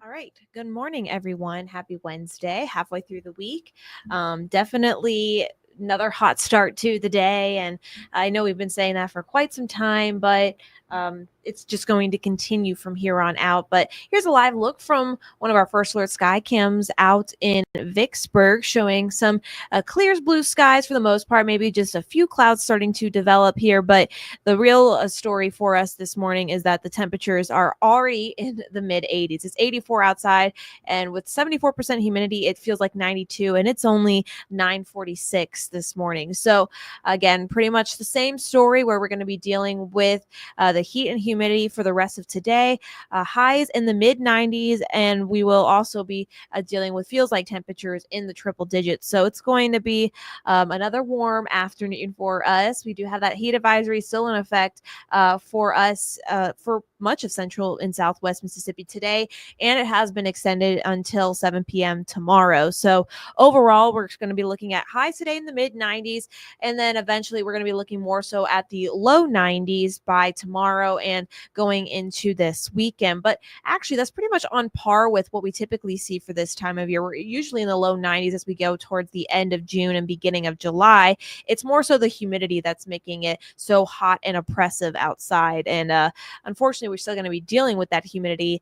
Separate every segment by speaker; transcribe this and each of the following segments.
Speaker 1: All right. Good morning, everyone. Happy Wednesday, halfway through the week. Definitely another hot start to the day. And I know we've been saying that for quite some time, but it's just going to continue from here on out. But here's a live look from one of our first alert sky cams out in Vicksburg, showing some clear blue skies for the most part, maybe just a few clouds starting to develop here. But the real story for us this morning is that the temperatures are already in the mid 80s. It's 84 outside, and with 74% humidity, it feels like 92, and it's only 9:46 this morning. So, again, pretty much the same story where we're going to be dealing with the heat and humidity for the rest of today. Highs in the mid 90s, and we will also be dealing with feels like temperatures in the triple digits. So, it's going to be another warm afternoon for us. We do have that heat advisory still in effect for us for much of central and southwest Mississippi today, and it has been extended until 7 p.m. tomorrow. So overall, we're going to be looking at highs today in the mid 90s, and then eventually we're going to be looking more so at the low 90s by tomorrow and going into this weekend. But actually, that's pretty much on par with what we typically see for this time of year. We're usually in the low 90s as we go towards the end of June and beginning of July. It's more so the humidity that's making it so hot and oppressive outside. And unfortunately, we're still going to be dealing with that humidity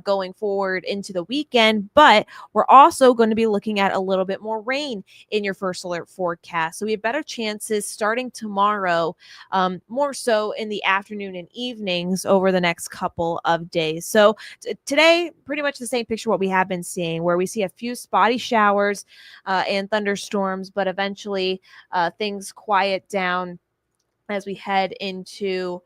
Speaker 1: going forward into the weekend. But we're also going to be looking at a little bit more rain in your first alert forecast. So we have better chances starting tomorrow, more so in the afternoon and evenings over the next couple of days. So today, pretty much the same picture what we have been seeing, where we see a few spotty showers and thunderstorms, but eventually things quiet down as we head into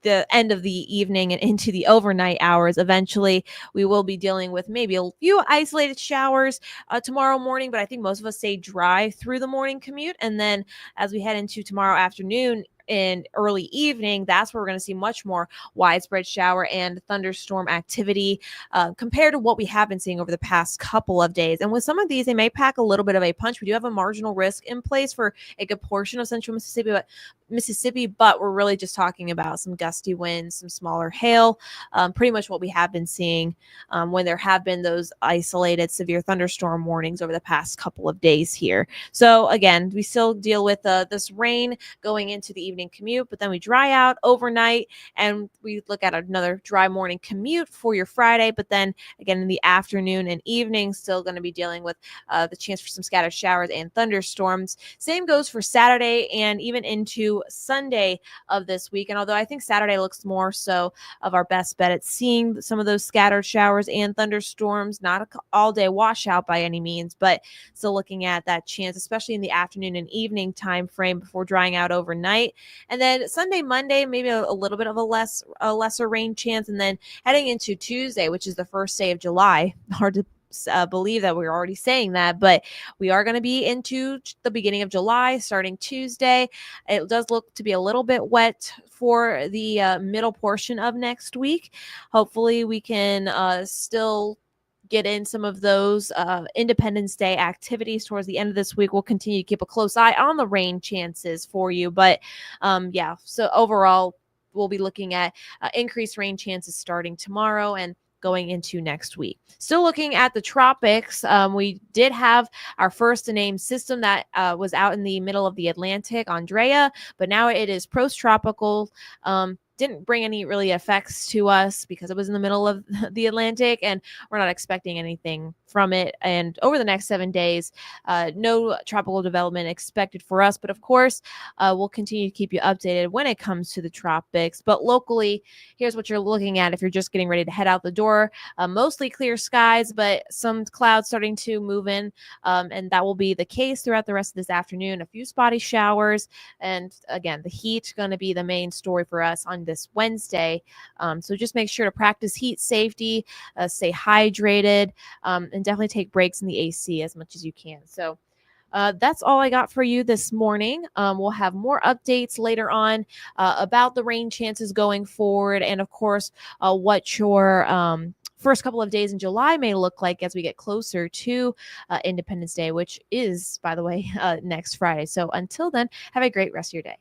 Speaker 1: the end of the evening and into the overnight hours. Eventually, we will be dealing with maybe a few isolated showers tomorrow morning, but I think most of us stay dry through the morning commute. And then as we head into tomorrow afternoon, in early evening, that's where we're going to see much more widespread shower and thunderstorm activity compared to what we have been seeing over the past couple of days. And with some of these, they may pack a little bit of a punch. We do have a marginal risk in place for a good portion of central Mississippi, but we're really just talking about some gusty winds, some smaller hail, pretty much what we have been seeing when there have been those isolated severe thunderstorm warnings over the past couple of days here. So again, we still deal with this rain going into the evening commute, but then we dry out overnight and we look at another dry morning commute for your Friday. But then again, in the afternoon and evening, still going to be dealing with the chance for some scattered showers and thunderstorms. Same goes for Saturday and even into Sunday of this week. And although I think Saturday looks more so of our best bet at seeing some of those scattered showers and thunderstorms, not an all day washout by any means, but still looking at that chance, especially in the afternoon and evening time frame before drying out overnight. And then Sunday, Monday, maybe a little bit of a lesser rain chance. And then heading into Tuesday, which is the first day of July, hard to believe that we're already saying that, but we are going to be into the beginning of July starting Tuesday. It does look to be a little bit wet for the middle portion of next week. Hopefully we can still get in some of those Independence Day activities towards the end of this week. We'll continue to keep a close eye on the rain chances for you. But yeah, so overall, we'll be looking at increased rain chances starting tomorrow and going into next week. Still looking at the tropics, we did have our first named system that was out in the middle of the Atlantic, Andrea, but now it is post-tropical. Didn't bring any really effects to us because it was in the middle of the Atlantic, and we're not expecting anything from it. And over the next 7 days, no tropical development expected for us. But of course, we'll continue to keep you updated when it comes to the tropics. But locally, here's what you're looking at if you're just getting ready to head out the door. Mostly clear skies, but some clouds starting to move in. And that will be the case throughout the rest of this afternoon. A few spotty showers. And again, the heat going to be the main story for us on this Wednesday. So just make sure to practice heat safety, stay hydrated, and definitely take breaks in the AC as much as you can. So that's all I got for you this morning. We'll have more updates later on about the rain chances going forward, and of course, what your first couple of days in July may look like as we get closer to Independence Day, which is, by the way, next Friday. So until then, have a great rest of your day.